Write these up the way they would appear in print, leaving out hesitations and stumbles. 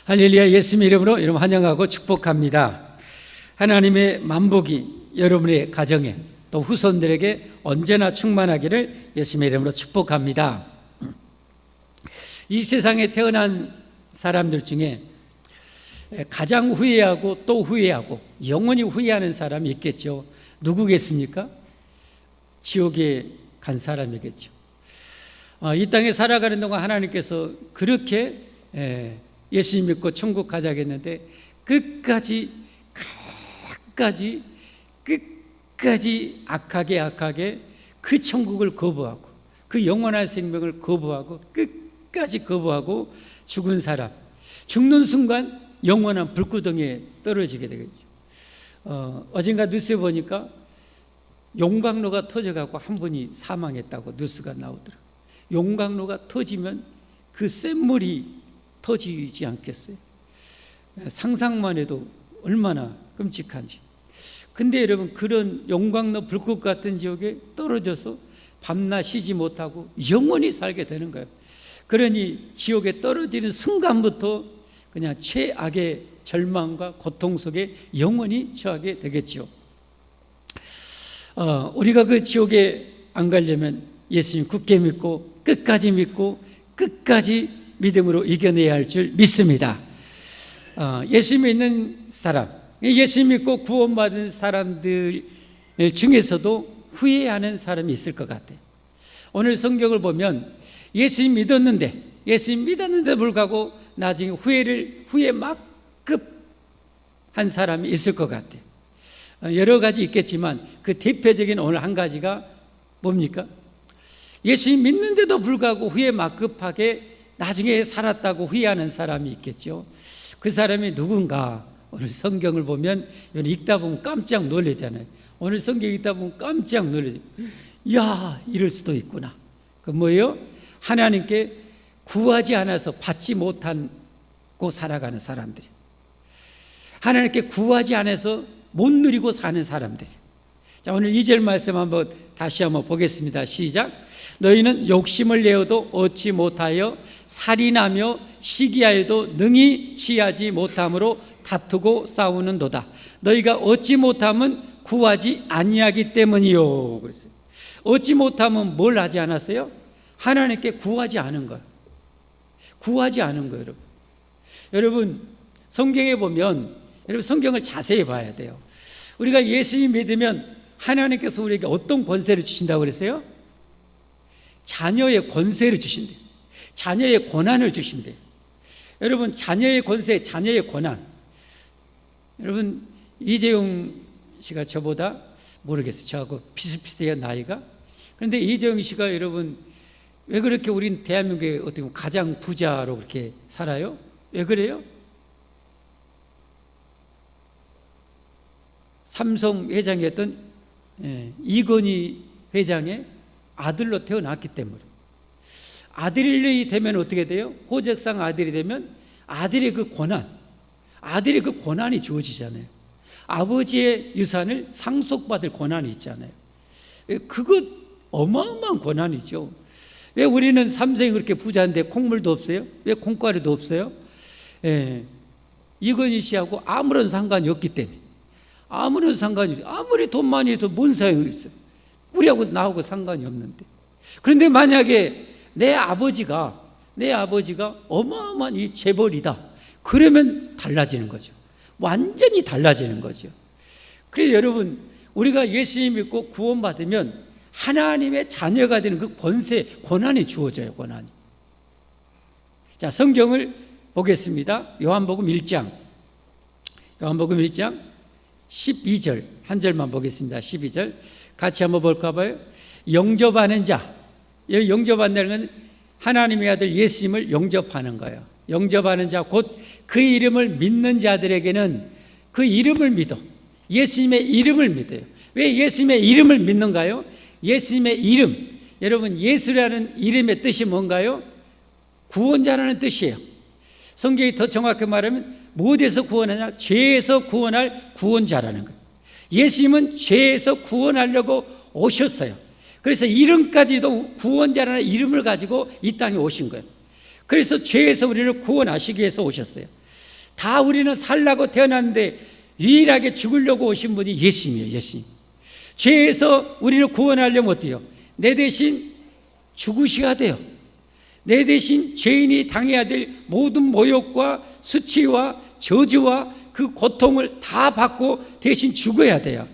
할렐루야. 예수님 이름으로 여러분 환영하고 축복합니다. 하나님의 만복이 여러분의 가정에 또 후손들에게 언제나 충만하기를 예수님의 이름으로 축복합니다. 이 세상에 태어난 사람들 중에 가장 후회하고 또 후회하고 영원히 후회하는 사람이 있겠죠. 누구겠습니까? 지옥에 간 사람이겠죠. 이 땅에 살아가는 동안 하나님께서 그렇게 예수님 믿고 천국 가자겠는데 끝까지 악하게 그 천국을 거부하고 그 영원한 생명을 거부하고 끝까지 거부하고 죽은 사람, 죽는 순간 영원한 불구덩이에 떨어지게 되겠죠. 어젠가 뉴스에 보니까 용광로가 터져갖고 한 분이 사망했다고 뉴스가 나오더라고요. 용광로가 터지면 그 샘물이 터지지 않겠어요? 상상만 해도 얼마나 끔찍한지. 근데 여러분, 그런 용광로 불꽃 같은 지옥에 떨어져서 밤낮 쉬지 못하고 영원히 살게 되는 거예요. 그러니 지옥에 떨어지는 순간부터 그냥 최악의 절망과 고통 속에 영원히 처하게 되겠죠. 우리가 그 지옥에 안 가려면 예수님 굳게 믿고 끝까지 믿음으로 이겨내야 할 줄 믿습니다. 예수 믿는 사람, 예수 믿고 구원받은 사람들 중에서도 후회하는 사람이 있을 것 같아요. 오늘 성경을 보면 예수 믿었는데 불구하고 나중에 후회 막급한 사람이 있을 것 같아요. 여러 가지 있겠지만 그 대표적인 오늘 한 가지가 뭡니까? 예수 믿는데도 불구하고 후회 막급하게 나중에 살았다고 후회하는 사람이 있겠죠. 그 사람이 누군가? 오늘 성경을 보면 읽다 보면 깜짝 놀라잖아요. 오늘 성경 읽다 보면 깜짝 놀라요. 야, 이럴 수도 있구나. 그 뭐예요? 하나님께 구하지 않아서 받지 못하고 살아가는 사람들이, 하나님께 구하지 않아서 못 누리고 사는 사람들이. 자, 오늘 2절 말씀 다시 한번 보겠습니다. 시작. 너희는 욕심을 내어도 얻지 못하여 살인하며 시기하여도 능히 취하지 못함으로 다투고 싸우는도다. 너희가 얻지 못함은 구하지 아니하기 때문이요. 그랬어요. 얻지 못함은 뭘 하지 않았어요? 하나님께 구하지 않은 거예요. 구하지 않은 거예요, 여러분. 여러분, 성경에 보면, 여러분 성경을 자세히 봐야 돼요. 우리가 예수님 믿으면 하나님께서 우리에게 어떤 권세를 주신다고 그랬어요? 자녀의 권세를 주신대요. 자녀의 권한을 주신대요. 여러분, 자녀의 권세, 자녀의 권한. 여러분, 이재용 씨가 저보다 모르겠어요. 저하고 비슷비슷해요, 나이가. 그런데 이재용 씨가 여러분, 왜 그렇게 우린 대한민국의 어떻게 보면 가장 부자로 그렇게 살아요? 왜 그래요? 삼성 회장이었던 이건희 회장의 아들로 태어났기 때문에. 아들이 되면 어떻게 돼요? 호적상 아들이 되면 아들의 그 권한이 주어지잖아요. 아버지의 유산을 상속받을 권한이 있잖아요. 그것 어마어마한 권한이죠. 왜 우리는 삼성이 그렇게 부자인데 콩물도 없어요? 왜 콩가루도 없어요? 이건희 씨하고 아무런 상관이 없기 때문에. 아무리 돈 많이 해도 뭔 소용이 있어요? 우리하고 나하고 상관이 없는데. 그런데 만약에 내 아버지가 어마어마한 이 재벌이다, 그러면 달라지는 거죠. 완전히 달라지는 거죠. 그래서 여러분, 우리가 예수님 믿고 구원받으면 하나님의 자녀가 되는 그 권한이 주어져요. 권한이. 자, 성경을 보겠습니다. 요한복음 1장 12절 한 절만 보겠습니다. 12절 같이 한번 볼까 봐요. 영접하는 자, 영접한다는 건 하나님의 아들 예수님을 영접하는 거예요. 영접하는 자, 곧 그 이름을 믿는 자들에게는 그 이름을 믿어. 예수님의 이름을 믿어요. 왜 예수님의 이름을 믿는가요? 예수님의 이름, 여러분, 예수라는 이름의 뜻이 뭔가요? 구원자라는 뜻이에요. 성경이 더 정확히 말하면 무엇에서 구원하냐? 죄에서 구원할 구원자라는 거예요. 예수님은 죄에서 구원하려고 오셨어요. 그래서 이름까지도 구원자라는 이름을 가지고 이 땅에 오신 거예요. 그래서 죄에서 우리를 구원하시기 위해서 오셨어요. 다 우리는 살라고 태어났는데 유일하게 죽으려고 오신 분이 예수님이에요. 예수님. 죄에서 우리를 구원하려면 어때요? 내 대신 죽으셔야 돼요. 내 대신 죄인이 당해야 될 모든 모욕과 수치와 저주와 그 고통을 다 받고 대신 죽어야 돼요.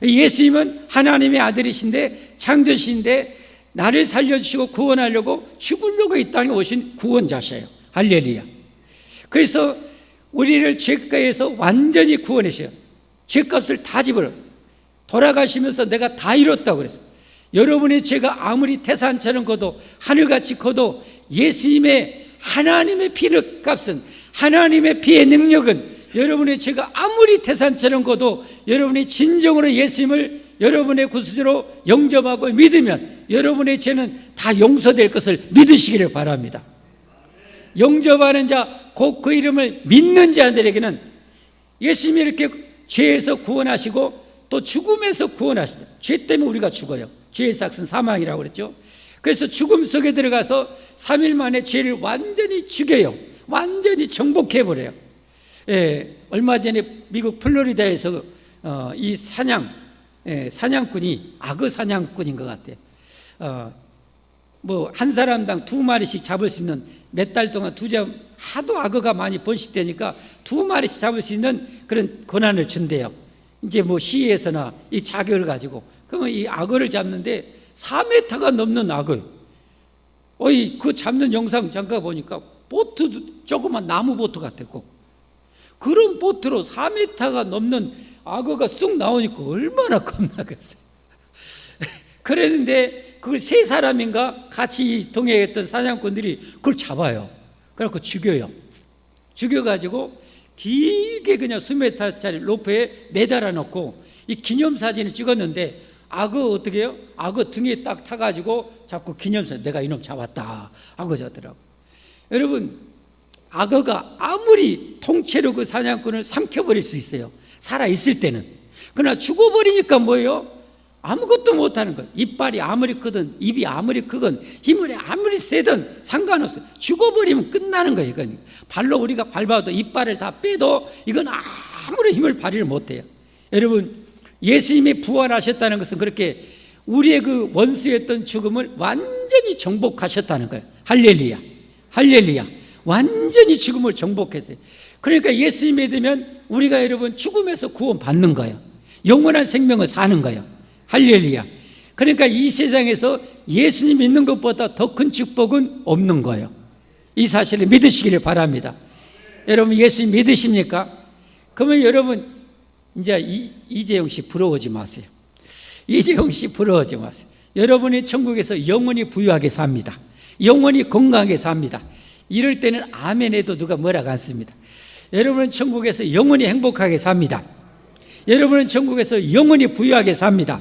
예수님은 하나님의 아들이신데, 창조신데 나를 살려주시고 구원하려고 죽으려고 이 땅에 오신 구원자셔요. 할렐루야. 그래서 우리를 죄가에서 완전히 구원하셔요. 죄값을 다 집어요. 돌아가시면서 내가 다 이뤘다고 그랬어요. 여러분의 죄가 아무리 태산처럼 커도 하늘같이 커도 예수님의 하나님의 피를 값은, 하나님의 피의 능력은, 여러분의 죄가 아무리 태산처럼 커도 여러분이 진정으로 예수님을 여러분의 구주로 영접하고 믿으면 여러분의 죄는 다 용서될 것을 믿으시기를 바랍니다. 영접하는 자, 곧 그 이름을 믿는 자들에게는 예수님이 이렇게 죄에서 구원하시고 또 죽음에서 구원하시죠. 죄 때문에 우리가 죽어요. 죄의 삭은 사망이라고 그랬죠. 그래서 죽음 속에 들어가서 3일 만에 죄를 완전히 죽여요. 완전히 정복해버려요. 얼마 전에 미국 플로리다에서 이 사냥꾼이 악어 사냥꾼인 것 같아요. 뭐 한 사람당 2마리씩 잡을 수 있는, 몇 달 동안 하도 악어가 많이 번식되니까 2마리씩 잡을 수 있는 그런 권한을 준대요. 이제 뭐 시에서나 이 자격을 가지고, 그러면 이 악어를 잡는데 4m가 넘는 악어. 그 잡는 영상 잠깐 보니까 보트, 조그만 나무 보트 같았고, 그런 보트로 4m가 넘는 악어가 쑥 나오니까 얼마나 겁나겠어요. 그랬는데 그걸 3사람인가 같이 동행했던 사냥꾼들이 그걸 잡아요. 그래갖고 죽여요. 죽여가지고 길게 그냥 수몇 타짜리 로프에 매달아 놓고 이 기념사진을 찍었는데, 악어 어떻게 해요? 악어 등에 딱 타가지고 자꾸 기념사진, 내가 이놈 잡았다 하고 저더라고. 여러분, 악어가 아무리 통째로 그 사냥꾼을 삼켜버릴 수 있어요. 살아있을 때는. 그러나 죽어버리니까 뭐예요? 아무것도 못하는 거예요. 이빨이 아무리 크든 입이 아무리 크건 힘을 아무리 세든 상관없어요. 죽어버리면 끝나는 거예요. 이건 발로 우리가 밟아도 이빨을 다 빼도 이건 아무리 힘을 발휘를 못해요. 여러분, 예수님이 부활하셨다는 것은 그렇게 우리의 그 원수였던 죽음을 완전히 정복하셨다는 거예요. 할렐루야, 할렐루야. 완전히 죽음을 정복했어요. 그러니까 예수님 믿으면 우리가 여러분 죽음에서 구원받는 거예요. 영원한 생명을 사는 거예요. 할렐루야. 그러니까 이 세상에서 예수님 믿는 것보다 더 큰 축복은 없는 거예요. 이 사실을 믿으시기를 바랍니다. 여러분, 예수님 믿으십니까? 그러면 여러분, 이제 이재용 씨 부러워하지 마세요. 이재용 씨 부러워하지 마세요. 여러분이 천국에서 영원히 부유하게 삽니다. 영원히 건강하게 삽니다. 이럴 때는 아멘 해도 누가 뭐라고 않습니다. 여러분은 천국에서 영원히 행복하게 삽니다. 여러분은 천국에서 영원히 부유하게 삽니다.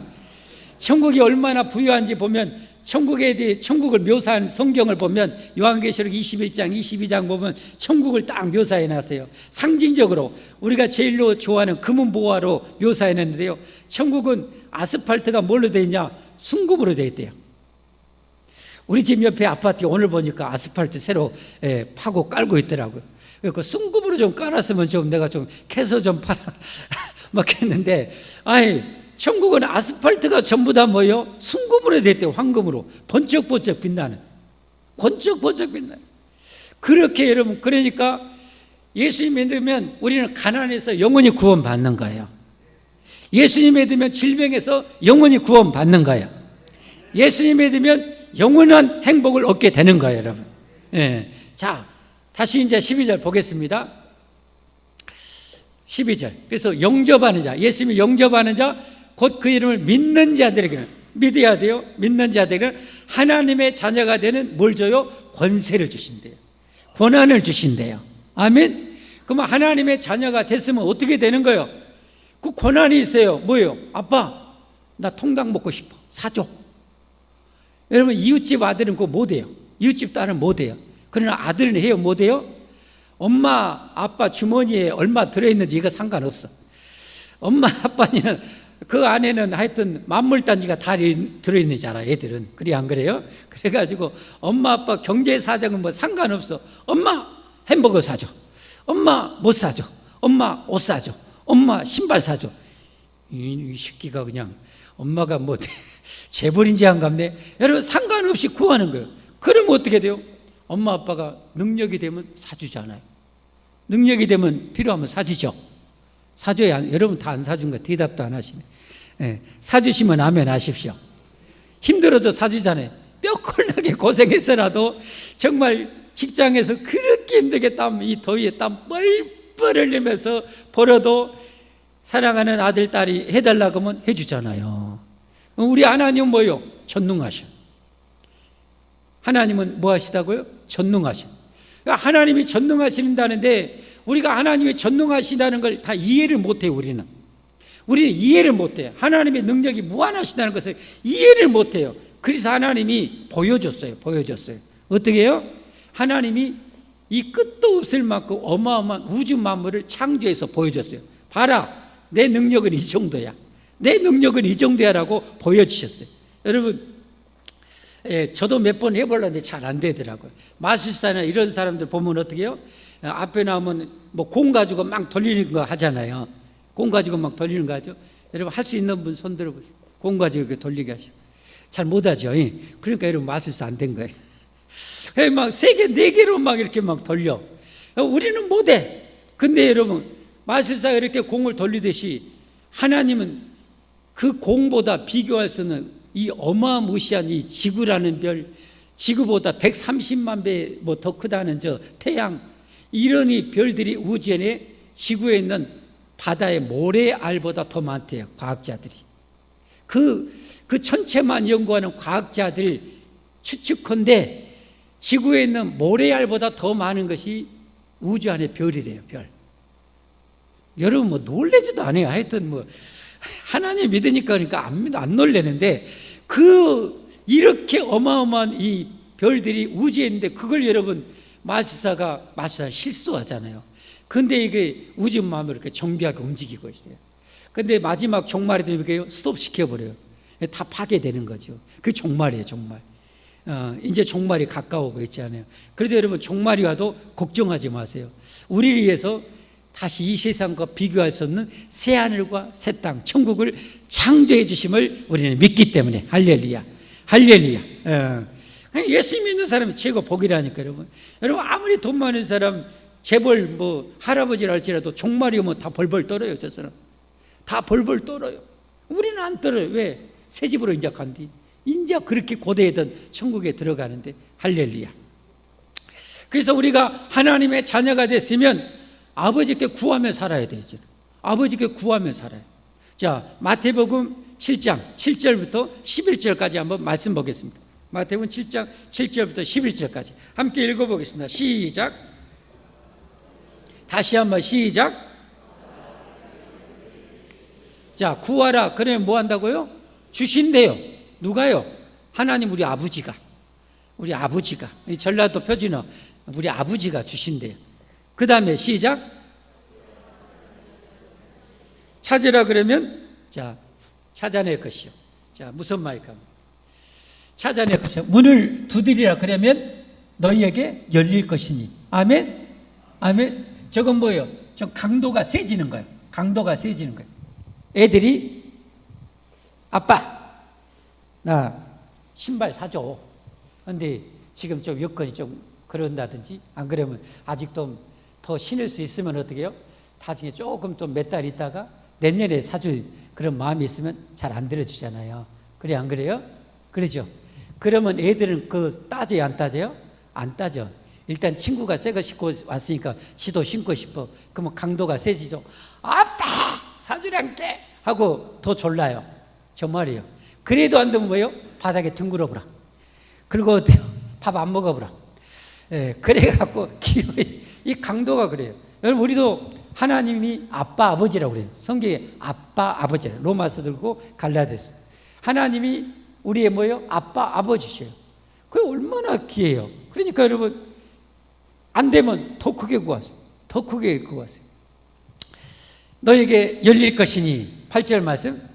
천국이 얼마나 부유한지 보면, 천국에 대해 천국을 묘사한 성경을 보면 요한계시록 21장 22장 보면 천국을 딱 묘사해 놨어요. 상징적으로 우리가 제일로 좋아하는 금은 보화로 묘사해 놨는데요, 천국은 아스팔트가 뭘로 되어 있냐? 순금으로 되어 있대요. 우리 집 옆에 아파트 오늘 보니까 아스팔트 새로 파고 깔고 있더라고요. 그 순금으로 좀 깔았으면 좀 내가 좀 캐서 좀 팔아 먹겠는데, 천국은 아스팔트가 전부 다 뭐예요? 순금으로 됐대요. 황금으로 번쩍번쩍 빛나는, 번쩍번쩍 빛나는. 그렇게 여러분, 그러니까 예수님 믿으면 우리는 가난에서 영원히 구원받는 거예요. 예수님 믿으면 질병에서 영원히 구원받는 거예요. 예수님 믿으면 영원한 행복을 얻게 되는 거예요, 여러분. 자, 다시 이제 12절 보겠습니다. 12절. 그래서 영접하는 자, 예수님을 영접하는 자, 곧 그 이름을 믿는 자들에게는, 믿어야 돼요. 믿는 자들에게는 하나님의 자녀가 되는 뭘 줘요? 권세를 주신대요. 권한을 주신대요. 아멘. 그러면 하나님의 자녀가 됐으면 어떻게 되는 거예요? 그 권한이 있어요. 뭐예요? 아빠, 나 통닭 먹고 싶어. 사줘. 여러분, 이웃집 아들은 그거 못해요. 이웃집 딸은 못해요. 그러나 아들은 해요. 못해요? 엄마, 아빠 주머니에 얼마 들어있는지 이거 상관없어. 엄마, 아빠는 그 안에는 하여튼 만물단지가 다 들어있는지 알아, 애들은. 그래, 안 그래요? 그래가지고 엄마, 아빠 경제 사정은 뭐 상관없어. 엄마, 햄버거 사줘. 엄마 못 사줘, 엄마 옷 사줘, 엄마 신발 사줘. 이 새끼가 그냥 엄마가 뭐 재벌인지 안 갚네. 여러분 상관없이 구하는 거예요. 그러면 어떻게 돼요? 엄마 아빠가 능력이 되면 사주잖아요. 능력이 되면 필요하면 사주죠. 사줘야. 여러분 다 안 사준 거 대답도 안 하시네. 네, 사주시면 아멘 하십시오. 힘들어도 사주잖아요. 뼈골나게 고생해서라도 정말 직장에서 그렇게 힘들게 이 더위에 땀 뻘뻘 흘리면서 벌어도 사랑하는 아들, 딸이 해달라고 하면 해주잖아요. 우리 하나님은 뭐요? 전능하셔. 하나님은 뭐 하시다고요? 전능하셔. 그러니까 하나님이 전능하신다는데 우리가 하나님이 전능하시다는 걸 다 이해를 못해요. 우리는 이해를 못해요. 하나님의 능력이 무한하시다는 것을 이해를 못해요. 그래서 하나님이 보여줬어요. 어떻게 해요? 하나님이 이 끝도 없을 만큼 어마어마한 우주 만물을 창조해서 보여줬어요. 봐라, 내 능력은 이 정도야. 내 능력은 이 정도야라고 보여주셨어요. 여러분, 저도 몇 번 해보려는데 잘 안 되더라고요. 마술사나 이런 사람들 보면 어떻게 해요? 앞에 나오면 뭐 공 가지고 막 돌리는 거 하잖아요. 공 가지고 막 돌리는 거 하죠. 여러분 할 수 있는 분 손 들어보세요. 공 가지고 이렇게 돌리게 하시고. 잘 못하죠. 그러니까 여러분 마술사 안 된 거예요. 막 3개, 4개로 막 이렇게 막 돌려. 우리는 못해. 근데 여러분 마술사가 이렇게 공을 돌리듯이 하나님은 그 공보다 비교할 수 없는 이 어마무시한 이 지구라는 별, 지구보다 130만 배 뭐 더 크다는 저 태양, 이런 이 별들이 우주에 지구에 있는 바다의 모래알보다 더 많대요. 과학자들이. 그 천체만 연구하는 과학자들 추측컨대 지구에 있는 모래알보다 더 많은 것이 우주 안의 별이래요. 별. 여러분 뭐 놀래지도 않아요. 하여튼 뭐 하나님 믿으니까 그러니까 안 놀래는데 이렇게 어마어마한 이 별들이 우주에 있는데 그걸 여러분 마술사 실수하잖아요. 근데 이게 우주 마음을 이렇게 정비하게 움직이고 있어요. 근데 마지막 종말에 되면 스톱 시켜버려요. 다 파괴되는 거죠. 그게 종말이에요, 종말. 이제 종말이 가까워오고 있잖아요. 그래도 여러분 종말이 와도 걱정하지 마세요. 우리를 위해서 다시 이 세상과 비교할 수 없는 새 하늘과 새 땅, 천국을 창조해 주심을 우리는 믿기 때문에 할렐루야, 할렐루야. 예수 믿는 사람이 최고 복이라니까 여러분. 여러분 아무리 돈 많은 사람, 재벌 뭐 할아버지라 할지라도 종말이 오면 다 벌벌 떨어요. 저 사람 다 벌벌 떨어요. 우리는 안 떨어요. 왜? 새 집으로 인자 간디. 인자 그렇게 고대했던 천국에 들어가는데 할렐루야. 그래서 우리가 하나님의 자녀가 됐으면 아버지께 구하며 살아야 되죠. 아버지께 구하며 살아요. 자, 마태복음 7장 7절부터 11절까지 한번 말씀 보겠습니다. 마태복음 7장 7절부터 11절까지 함께 읽어보겠습니다. 시작. 다시 한번 시작. 자, 구하라. 그러면 뭐 한다고요? 주신대요. 누가요? 하나님 우리 아버지가. 이 전라도 표준어 우리 아버지가 주신대요. 그 다음에 시작. 찾으라 그러면 자, 찾아낼 것이요. 자, 무슨 말일까? 찾아낼 것이요. 문을 두드리라 그러면 너희에게 열릴 것이니. 아멘. 아멘. 저건 뭐예요? 좀 강도가 세지는 거예요. 강도가 세지는 거예요. 애들이 아빠 나 신발 사줘. 근데 지금 좀 여건이 좀 그런다든지 안 그러면 아직도 더 신을 수 있으면 어떻게 해요? 나중에 조금 또 몇 달 있다가 내년에 사줄 그런 마음이 있으면 잘 안 들어주잖아요. 그래 안 그래요? 그러죠. 그러면 애들은 따져요 안 따져요? 안 따져. 일단 친구가 새 거 신고 왔으니까 지도 신고 싶어. 그러면 강도가 세지죠. 아빠 사주량게 하고 더 졸라요. 정말이에요. 그래도 안 되면 뭐예요? 바닥에 둥그러보라. 그리고 어때요? 밥 안 먹어보라. 그래갖고 이 강도가 그래요. 여러분 우리도 하나님이 아빠 아버지라고 그래요. 성경에 아빠 아버지라. 로마서 들고 갈라디아서. 하나님이 우리의 뭐예요? 아빠 아버지셔요. 그게 얼마나 귀해요. 그러니까 여러분 안 되면 더 크게 구하세요. 더 크게 구하세요. 너에게 열릴 것이니 8절 말씀.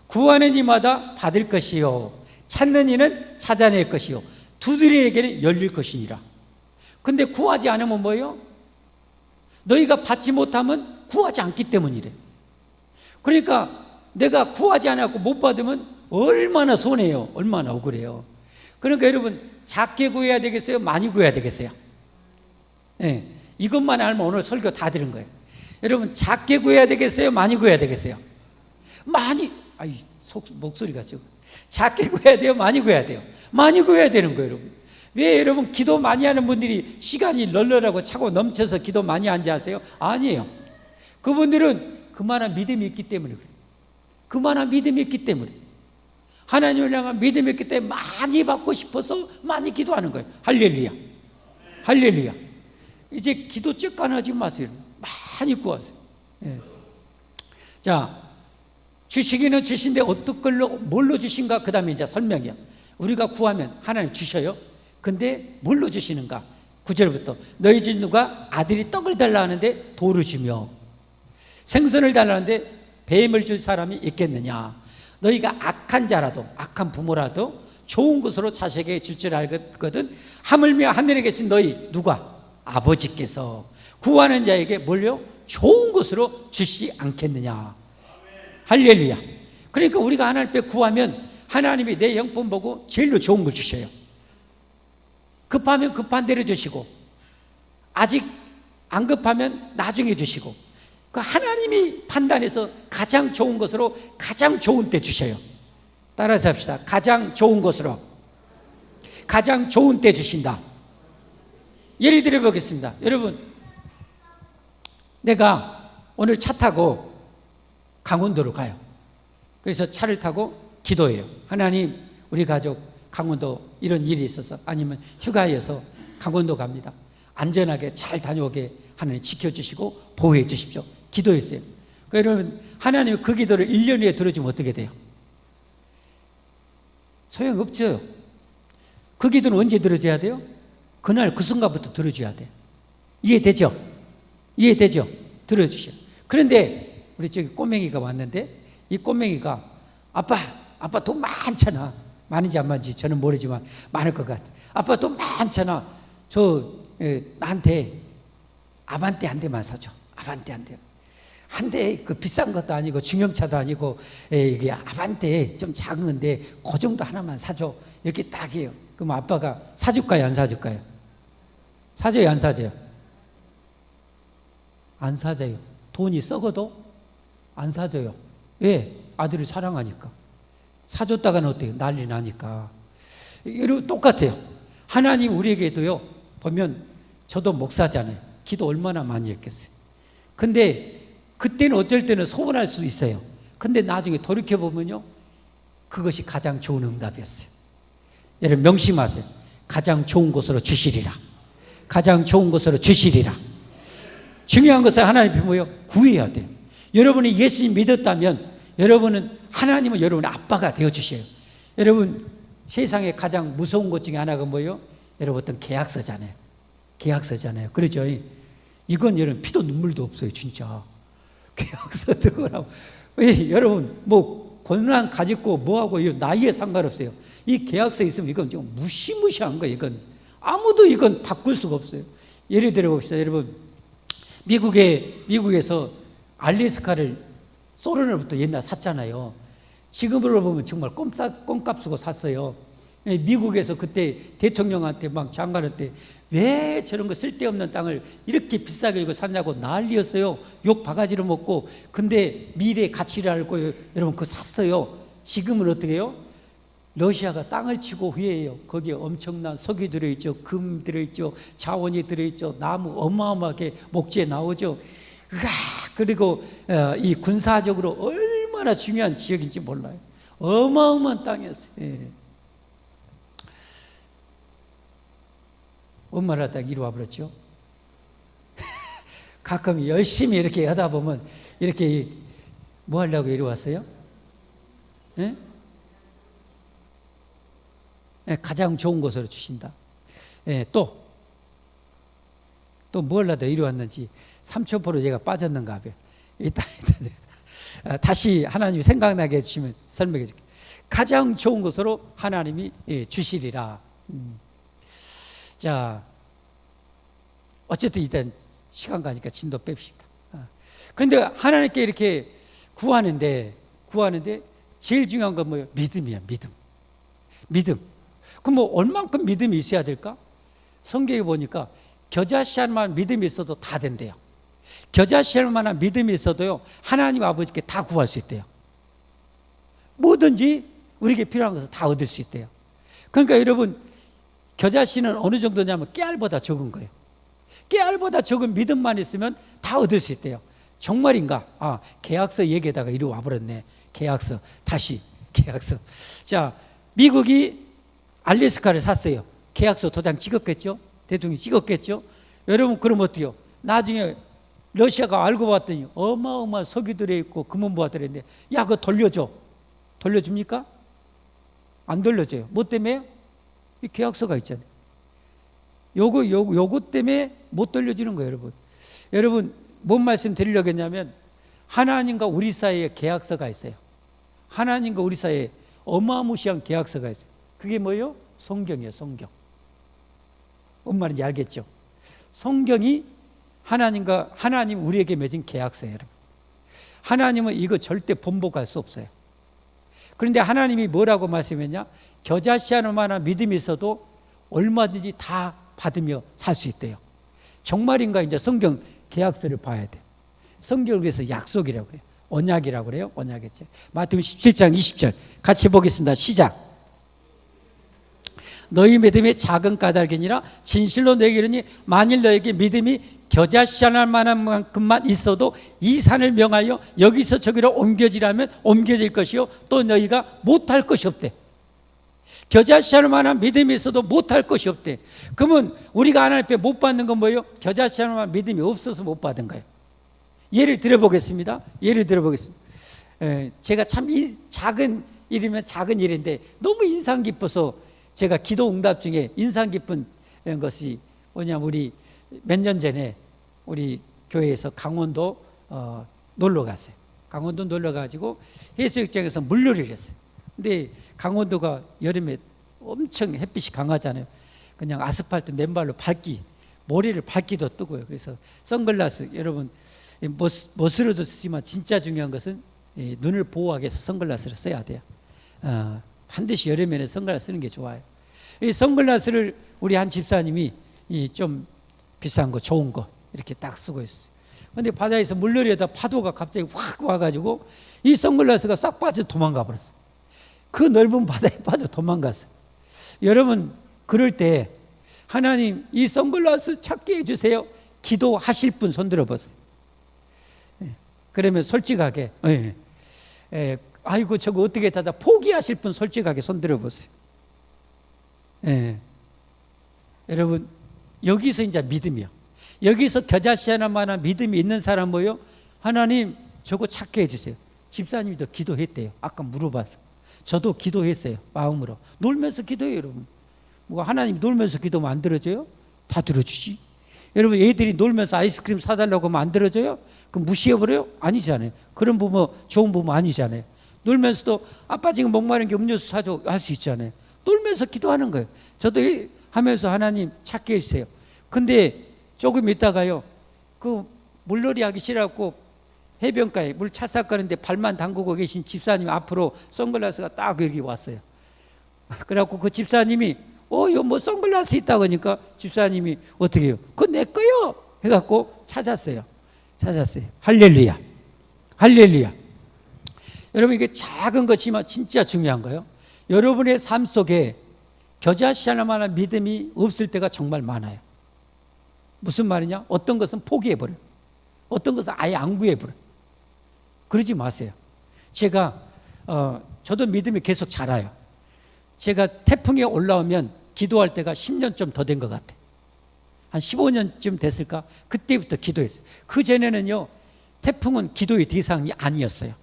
구하는 이마다 받을 것이요 찾는 이는 찾아낼 것이요 두드리는 이에게는 열릴 것이니라. 근데 구하지 않으면 뭐예요? 너희가 받지 못하면 구하지 않기 때문이래. 그러니까 내가 구하지 않았고 못 받으면 얼마나 손해요, 얼마나 억울해요. 그러니까 여러분, 작게 구해야 되겠어요, 많이 구해야 되겠어요? 네, 이것만 알면 오늘 설교 다 들은 거예요. 여러분, 작게 구해야 되겠어요, 많이 구해야 되겠어요? 많이. 목소리가 지금. 작게 구해야 돼요, 많이 구해야 돼요? 많이 구해야 되는 거예요, 여러분. 왜 여러분 기도 많이 하는 분들이 시간이 널널하고 차고 넘쳐서 기도 많이 하는지 아세요? 아니에요. 그분들은 그만한 믿음이 있기 때문에 그래요. 그만한 믿음이 있기 때문에, 하나님을 향한 믿음이 있기 때문에 많이 받고 싶어서 많이 기도하는 거예요. 할렐루야, 할렐루야. 이제 기도 쬐깐하지 마세요. 많이 구하세요. 예. 자, 주시기는 주신데 어떤 걸로, 뭘로 주신가? 그 다음에 이제 설명이야. 우리가 구하면 하나님 주셔요. 근데 뭘로 주시는가? 9절부터 너희 중 누가 아들이 떡을 달라 하는데 돌을 주며 생선을 달라 하는데 뱀을 줄 사람이 있겠느냐? 너희가 악한 자라도, 악한 부모라도 좋은 것으로 자식에게 줄 줄 알거든 하물며 하늘에 계신 너희 누가? 아버지께서 구하는 자에게 뭘요? 좋은 것으로 주시지 않겠느냐? 할렐루야. 그러니까 우리가 하나님 앞에 구하면 하나님이 내 형편 보고 제일로 좋은 걸 주셔요. 급하면 급한 대로 주시고, 아직 안 급하면 나중에 주시고, 그 하나님이 판단해서 가장 좋은 것으로 가장 좋은 때 주셔요. 따라서 합시다. 가장 좋은 것으로 가장 좋은 때 주신다. 예를 들어 보겠습니다. 여러분, 내가 오늘 차 타고 강원도로 가요. 그래서 차를 타고 기도해요. 하나님, 우리 가족 강원도 이런 일이 있어서, 아니면 휴가여서 강원도 갑니다. 안전하게 잘 다녀오게 하나님 지켜주시고 보호해 주십시오. 기도했어요. 그러니까 여러분, 하나님이 그 기도를 1년 후에 들어주면 어떻게 돼요? 소용없죠. 그 기도는 언제 들어줘야 돼요? 그날 그 순간부터 들어줘야 돼요. 이해되죠? 이해되죠? 들어주셔. 그런데 우리 저기 꼬맹이가 왔는데, 이 꼬맹이가 아빠 돈 많잖아. 많은지 안 많은지 저는 모르지만 많을 것 같아. 아빠 돈 많잖아. 나한테 아반떼 한 대만 사줘. 아반떼 한 대. 한 대 그 비싼 것도 아니고 중형차도 아니고 이게 아반떼 좀 작은데 그 정도 하나만 사줘. 이렇게 딱 해요. 그럼 아빠가 사줄까요, 안 사줄까요? 사줘요, 안 사줘요? 안 사줘요. 돈이 썩어도 안 사줘요. 왜? 아들을 사랑하니까. 사줬다가는 어때요? 난리 나니까. 여러분, 똑같아요. 하나님 우리에게도요, 보면 저도 목사잖아요. 기도 얼마나 많이 했겠어요. 근데 그때는 어쩔 때는 소원할 수 있어요. 근데 나중에 돌이켜보면요, 그것이 가장 좋은 응답이었어요. 여러분, 명심하세요. 가장 좋은 것으로 주시리라. 가장 좋은 것으로 주시리라. 중요한 것은 하나님이 뭐예요? 구해야 돼요. 여러분이 예수님 믿었다면 여러분은, 하나님은 여러분의 아빠가 되어주셔요. 여러분, 세상에 가장 무서운 것 중에 하나가 뭐예요? 여러분, 어떤 계약서잖아요. 계약서잖아요. 그렇죠? 이건 여러분 피도 눈물도 없어요, 진짜. 계약서 들어가라고. 여러분, 뭐 권한 가지고 뭐하고 나이에 상관없어요. 이 계약서 있으면 이건 좀 무시무시한 거예요. 이건 아무도 이건 바꿀 수가 없어요. 예를 들어 봅시다. 여러분, 미국에서 알래스카를 소련으로부터 옛날 샀잖아요. 지금으로 보면 정말 껌값 쓰고 샀어요. 미국에서 그때 대통령한테 막 장관한테 왜 저런 거 쓸데없는 땅을 이렇게 비싸게 이거 샀냐고 난리였어요. 욕 바가지로 먹고. 근데 미래의 가치를 알고 여러분 그거 샀어요. 지금은 어떻게 해요? 러시아가 땅을 치고 후회해요. 거기에 엄청난 석유 들어있죠, 금 들어있죠, 자원이 들어있죠, 나무 어마어마하게 목재에 나오죠. 그리고 이 군사적으로 얼마나 중요한 지역인지 몰라요. 어마어마한 땅이었어요. 예. 엄마를 하다가 이리 와버렸죠. 가끔 열심히 이렇게 하다 보면 이렇게 뭐 하려고 이리 왔어요? 예? 예, 가장 좋은 것으로 주신다. 예, 또 뭘 하다 이리 왔는지 3초포로 제가 빠졌는가 봐요. 이따 다시 하나님이 생각나게 해주시면 설명해 줄게요. 가장 좋은 것으로 하나님이 주시리라. 자, 어쨌든 일단 시간 가니까 진도 뺍시다. 그런데 하나님께 이렇게 구하는데 제일 중요한 건 뭐예요? 믿음이야. 믿음. 그럼 뭐 얼만큼 믿음이 있어야 될까? 성경에 보니까 겨자씨할 만한 믿음이 있어도 다 된대요. 겨자씨할 만한 믿음이 있어도요, 하나님 아버지께 다 구할 수 있대요. 뭐든지 우리에게 필요한 것을 다 얻을 수 있대요. 그러니까 여러분, 겨자씨는 어느 정도냐면 깨알보다 적은 거예요. 깨알보다 적은 믿음만 있으면 다 얻을 수 있대요. 정말인가? 계약서 얘기에다가 이리 와버렸네. 계약서. 다시 계약서. 자, 미국이 알래스카를 샀어요. 계약서 도장 찍었겠죠? 대통령이 찍었겠죠? 여러분, 그럼 어때요? 나중에 러시아가 알고 봤더니 어마어마한 석유 들어있고 금은보화 들어있는데, 야, 그거 돌려줘. 돌려줍니까? 안 돌려줘요. 뭐 때문에? 이 계약서가 있잖아요. 요거 때문에 못 돌려주는 거예요, 여러분. 여러분, 뭔 말씀 드리려고 했냐면, 하나님과 우리 사이에 계약서가 있어요. 하나님과 우리 사이에 어마무시한 계약서가 있어요. 그게 뭐예요? 성경이에요, 성경. 뭔 말인지 알겠죠? 성경이 하나님 우리에게 맺은 계약서예요, 여러분. 하나님은 이거 절대 번복할 수 없어요. 그런데 하나님이 뭐라고 말씀했냐? 겨자씨 하는 만한 믿음이 있어도 얼마든지 다 받으며 살 수 있대요. 정말인가? 이제 성경 계약서를 봐야 돼. 성경을 위해서 약속이라고 그래요. 언약이라고 그래요. 언약이죠. 마태복음 17장 20절 같이 보겠습니다. 시작. 너희 믿음이 작은 까닭이니라 진실로 너희에게 이르니 만일 너에게 믿음이 겨자씨 하나 만한 만큼만 있어도 이 산을 명하여 여기서 저기로 옮겨지라면 옮겨질 것이요 또 너희가 못할 것이 없대. 겨자씨 하나 만한 믿음이 있어도 못할 것이 없대. 그러면 우리가 하나님 앞에 못 받는 건 뭐예요? 겨자씨 하나 만한 믿음이 없어서 못 받은 거예요. 예를 들어보겠습니다. 제가 참 작은 일이면 작은 일인데 너무 인상 깊어서 제가 기도 응답 중에 인상 깊은 것이 뭐냐면, 우리 몇 년 전에 우리 교회에서 강원도 놀러 갔어요. 강원도 놀러 가지고 해수욕장에서 물놀이를 했어요. 근데 강원도가 여름에 엄청 햇빛이 강하잖아요. 그냥 아스팔트 맨발로 모래를 밟기도 뜨고요. 그래서 선글라스, 여러분 멋으로도 쓰지만 진짜 중요한 것은 눈을 보호하기 위해서 선글라스를 써야 돼요. 반드시 여름에는 선글라스 쓰는 게 좋아요. 이 선글라스를 우리 한 집사님이 좀 비싼 거, 좋은 거 이렇게 딱 쓰고 있어요. 그런데 바다에서 물놀이하다 파도가 갑자기 확 와가지고 이 선글라스가 싹 빠져 도망가 버렸어요. 그 넓은 바다에 빠져 도망갔어요. 여러분, 그럴 때 하나님 이 선글라스 찾게 해주세요. 기도하실 분 손 들어보세요. 그러면 솔직하게 아이고 저거 어떻게 찾아, 포기하실 분 솔직하게 손 들어보세요. 여러분, 여기서 이제 믿음이요. 여기서 겨자씨 하나만한 믿음이 있는 사람 뭐요? 하나님 저거 찾게 해주세요. 집사님도 기도했대요. 아까 물어봐서. 저도 기도했어요. 마음으로. 놀면서 기도해요, 여러분. 뭐가 하나님 놀면서 기도하면 안 들어줘요? 다 들어주지. 여러분, 애들이 놀면서 아이스크림 사달라고 하면 안 들어줘요? 그럼 무시해버려요? 아니잖아요. 그런 부모, 좋은 부모 아니잖아요. 놀면서도 아빠 지금 목마른 게 음료수 사줘 할 수 있잖아요. 놀면서 기도하는 거예요. 저도 하면서 하나님 찾게 해주세요. 근데 조금 있다가요, 그 물놀이 하기 싫어갖고 해변가에 물 차싹 가는데 발만 담그고 계신 집사님 앞으로 선글라스가 딱 여기 왔어요. 그래갖고 그 집사님이 여기 뭐 선글라스 있다고 하니까 집사님이 어떻게 해요? 그거 내 거요! 해갖고 찾았어요. 할렐루야. 여러분, 이게 작은 것이지만 진짜 중요한 거예요. 여러분의 삶 속에 겨자씨 하나만한 믿음이 없을 때가 정말 많아요. 무슨 말이냐? 어떤 것은 포기해버려요. 어떤 것은 아예 안 구해버려요. 그러지 마세요. 제가 저도 믿음이 계속 자라요. 제가 태풍에 올라오면 기도할 때가 10년 좀 더 된 것 같아요. 한 15년쯤 됐을까? 그때부터 기도했어요. 그 전에는요, 태풍은 기도의 대상이 아니었어요.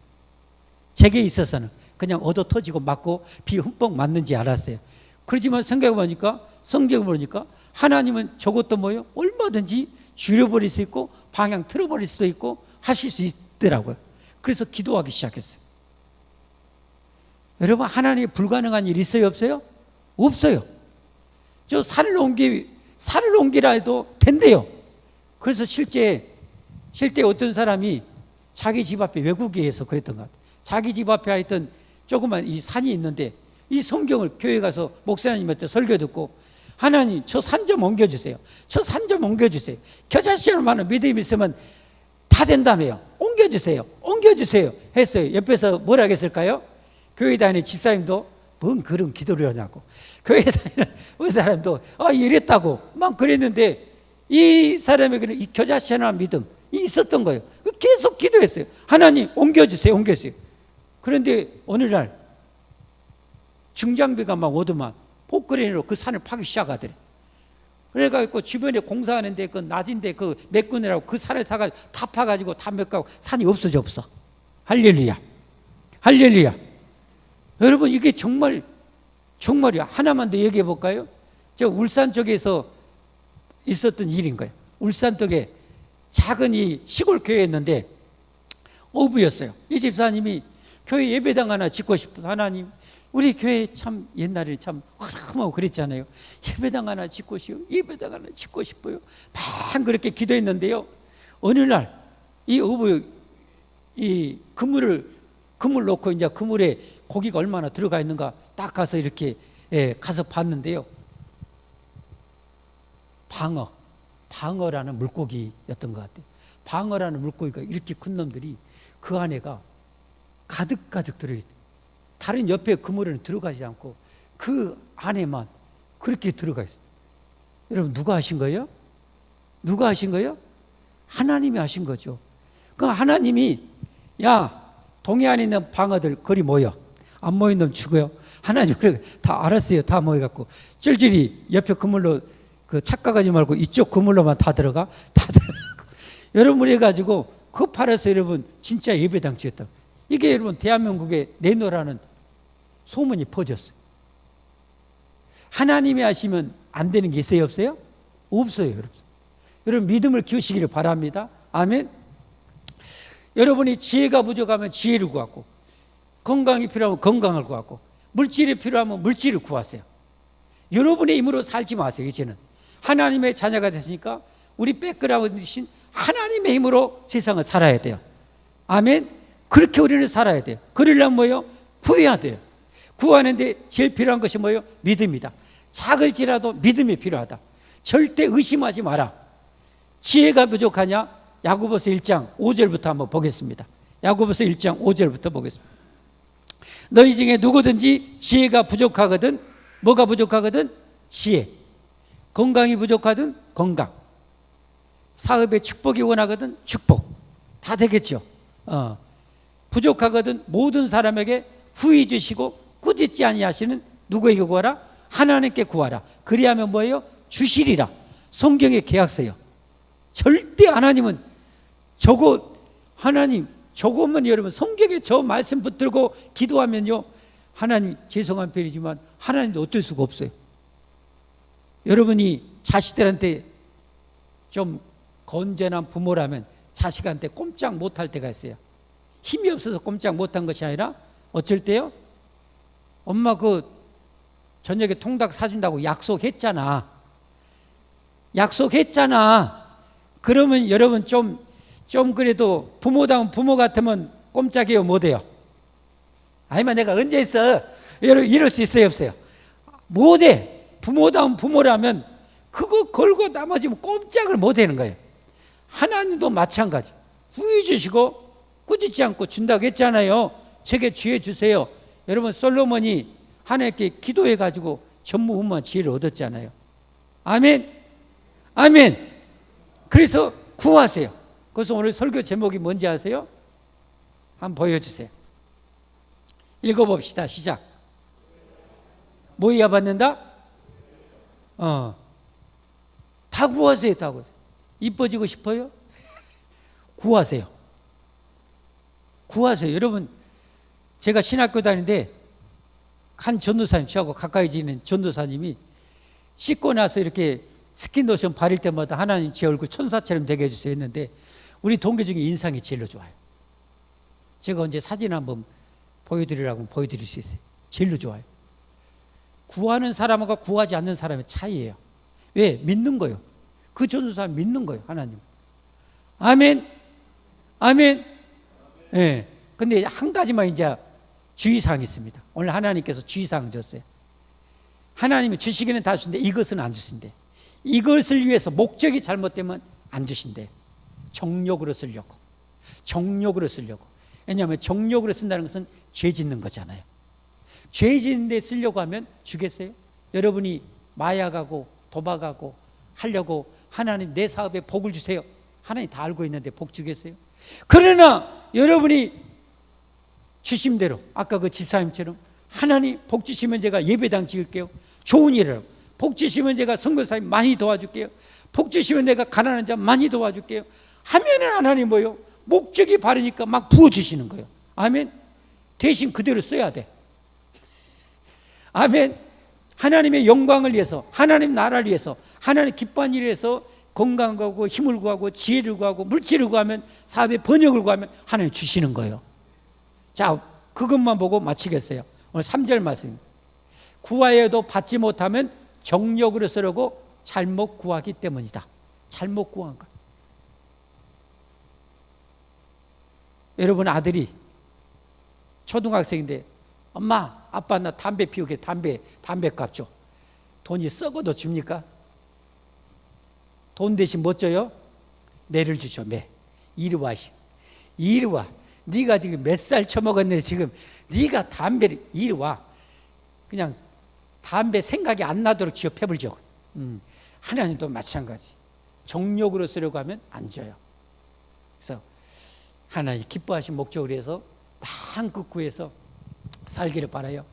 제게 있어서는 그냥 얻어 터지고 맞고 비 흠뻑 맞는지 알았어요. 그렇지만 생각해보니까, 성경을 보니까 하나님은 저것도 뭐예요? 얼마든지 줄여버릴 수 있고 방향 틀어버릴 수도 있고 하실 수 있더라고요. 그래서 기도하기 시작했어요. 여러분, 하나님이 불가능한 일 있어요, 없어요? 없어요. 저 산을 옮기라 해도 된대요. 그래서 실제 어떤 사람이 자기 집 앞에 외국에서 그랬던 것 같아요. 자기 집 앞에 하여튼 조그만 이 산이 있는데 이 성경을 교회 가서 목사님한테 설교 듣고 하나님 저 산 좀 옮겨주세요. 저 산 좀 옮겨주세요. 겨자씨만한 믿음이 있으면 다 된다며요. 옮겨주세요. 옮겨주세요. 했어요. 옆에서 뭐라 했을까요? 교회 다니는 집사님도 뭔 그런 기도를 하냐고. 교회 다니는 어느 사람도 이랬다고 막 그랬는데 이 사람에게는 이 겨자씨만한 믿음이 있었던 거예요. 계속 기도했어요. 하나님 옮겨주세요. 옮겨주세요. 그런데 어느 날 중장비가 막 오더만 포크레인으로 그 산을 파기 시작하더래. 그래가지고 주변에 공사하는데 그 낮인데 그 메꾸느라고 그 산을 사가지고 다 파가지고 다 메꾸고 산이 없어져. 할렐루야. 할렐루야. 여러분 이게 정말이야. 하나만 더 얘기해 볼까요? 저 울산 쪽에서 있었던 일인 거예요. 울산 쪽에 작은 이 시골 교회였는데 어부였어요. 이 집사님이 교회 예배당 하나 짓고 싶어서 하나님 우리 교회 참 옛날에 참 화람하고 그랬잖아요. 예배당 하나 짓고 싶어요. 막 그렇게 기도했는데요. 어느 날 이 어부 이 그물 놓고 이제 그물에 고기가 얼마나 들어가 있는가 딱 가서 이렇게 가서 봤는데요. 방어라는 물고기였던 것 같아요. 방어라는 물고기가 이렇게 큰 놈들이 그 안에가 가득 들어있어요. 다른 옆에 그물에는 들어가지 않고 그 안에만 그렇게 들어가 있어요. 여러분 누가 하신 거예요? 누가 하신 거예요? 하나님이 하신 거죠. 그 하나님이 야 동해안에 있는 방어들 거리 모여. 안 모인 놈 죽어요. 하나님 다 알았어요. 다 모여갖고 쫄쫄이 옆에 그물로 그 착각하지 말고 이쪽 그물로만 다 들어가. 여러분 해가지고 그 팔아서 여러분 진짜 예배당 지었다. 이게 여러분 대한민국에 내놓으라는 소문이 퍼졌어요. 하나님이 하시면 안 되는 게 있어요? 없어요? 없어요. 여러분 믿음을 키우시기를 바랍니다. 아멘. 여러분이 지혜가 부족하면 지혜를 구하고 건강이 필요하면 건강을 구하고 물질이 필요하면 물질을 구하세요. 여러분의 힘으로 살지 마세요. 이제는 하나님의 자녀가 됐으니까 우리 백그라운드 대신 하나님의 힘으로 세상을 살아야 돼요. 아멘. 그렇게 우리는 살아야 돼요. 그러려면 뭐예요? 구해야 돼요. 구하는데 제일 필요한 것이 뭐예요? 믿음이다. 작을지라도 믿음이 필요하다. 절대 의심하지 마라. 지혜가 부족하냐? 야고보서 1장 5절부터 한번 보겠습니다. 야고보서 1장 5절부터 보겠습니다. 너희 중에 누구든지 지혜가 부족하거든 뭐가 부족하거든? 지혜. 건강이 부족하든 건강. 사업에 축복이 원하거든 축복. 다 되겠죠. 부족하거든 모든 사람에게 후히 주시고 꾸짖지 아니하시는 누구에게 구하라? 하나님께 구하라. 그리하면 뭐예요? 주시리라. 성경의 계약서요. 절대 하나님은 하나님 저거면 여러분 성경에 저 말씀 붙들고 기도하면요 하나님 죄송한 편이지만 하나님도 어쩔 수가 없어요. 여러분이 자식들한테 좀 건전한 부모라면 자식한테 꼼짝 못할 때가 있어요. 힘이 없어서 꼼짝 못한 것이 아니라 어쩔 때요? 엄마 그 저녁에 통닭 사준다고 약속했잖아. 그러면 여러분 좀 그래도 부모다운 부모 같으면 꼼짝해요? 못해요? 아니면 내가 언제 했어? 이럴 수 있어요? 없어요? 못해. 부모다운 부모라면 그거 걸고 나머지는 꼼짝을 못하는 거예요. 하나님도 마찬가지. 후히 주시고 꾸짖지 않고 준다고 했잖아요. 제게 지혜 주세요. 여러분 솔로몬이 하나님께 기도해가지고 전무후무한 지혜를 얻었잖아요. 아멘. 아멘. 그래서 구하세요. 그래서 오늘 설교 제목이 뭔지 아세요? 한번 보여주세요. 읽어봅시다. 시작. 뭐 이하 받는다? 다 구하세요. 다 구하세요. 이뻐지고 싶어요? 구하세요. 여러분 제가 신학교 다니는데 한 전도사님, 저하고 가까이 지내는 전도사님이 씻고 나서 이렇게 스킨로션 바를 때마다 하나님 제 얼굴 천사처럼 되게 해주세요 했는데 우리 동기 중에 인상이 제일로 좋아요. 제가 언제 사진 한번 보여드리라고 보여드릴 수 있어요. 제일로 좋아요. 구하는 사람과 구하지 않는 사람의 차이예요. 왜? 믿는 거예요. 그 전도사님 믿는 거예요. 하나님. 아멘. 아멘. 예. 근데 한 가지만 이제 주의사항이 있습니다. 오늘 하나님께서 주의사항 줬어요. 하나님이 주시기는 다 주신데 이것은 안 주신대. 이것을 위해서 목적이 잘못되면 안 주신대. 정욕으로 쓰려고. 정욕으로 쓰려고. 왜냐하면 정욕으로 쓴다는 것은 죄 짓는 거잖아요. 죄 짓는 데 쓰려고 하면 주겠어요? 여러분이 마약하고 도박하고 하려고 하나님 내 사업에 복을 주세요. 하나님 다 알고 있는데 복 주겠어요? 그러나 여러분이 주신 대로 아까 그 집사님처럼 하나님 복 주시면 제가 예배당 지을게요. 좋은 일을. 복 주시면 제가 선교사님 많이 도와줄게요. 복 주시면 내가 가난한 자 많이 도와줄게요. 하면은 하나님 뭐요? 목적이 바르니까 막 부어주시는 거예요. 아멘. 대신 그대로 써야 돼. 아멘. 하나님의 영광을 위해서, 하나님 나라를 위해서, 하나님 기뻐하는 일을 위해서 건강 구하고 힘을 구하고 지혜를 구하고 물질을 구하면 사업의 번영을 구하면 하나님 주시는 거예요. 자, 그것만 보고 마치겠어요. 오늘 3절 말씀. 구하여도 받지 못하면 정욕으로 쓰려고 잘못 구하기 때문이다. 잘못 구한 거. 여러분 아들이 초등학생인데 엄마, 아빠 나 담배 피우게 담배값 줘. 돈이 썩어도 줍니까? 돈 대신 뭐 줘요? 매를 주죠. 매. 이리 와. 이리 와. 네가 지금 몇 살 처먹었네. 지금 네가 담배를 이리 와. 그냥 담배 생각이 안 나도록 지어 패불죠. 하나님도 마찬가지. 정욕으로 쓰려고 하면 안 줘요. 그래서 하나님 기뻐하신 목적을 위해서 마음껏 구해서 살기를 바라요.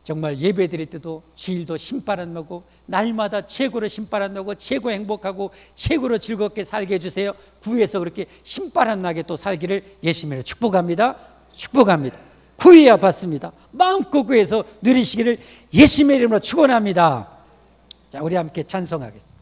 정말 예배 드릴 때도 주일도 신발 안 나고 날마다 최고로 신발 안 나고 최고 행복하고 최고로 즐겁게 살게 해주세요. 구해서 그렇게 신발 안 나게 또 살기를 예수님으로 축복합니다. 축복합니다. 구해야 받습니다. 마음껏 구해서 누리시기를 예수님의 이름으로 축원합니다. 자, 우리 함께 찬송하겠습니다.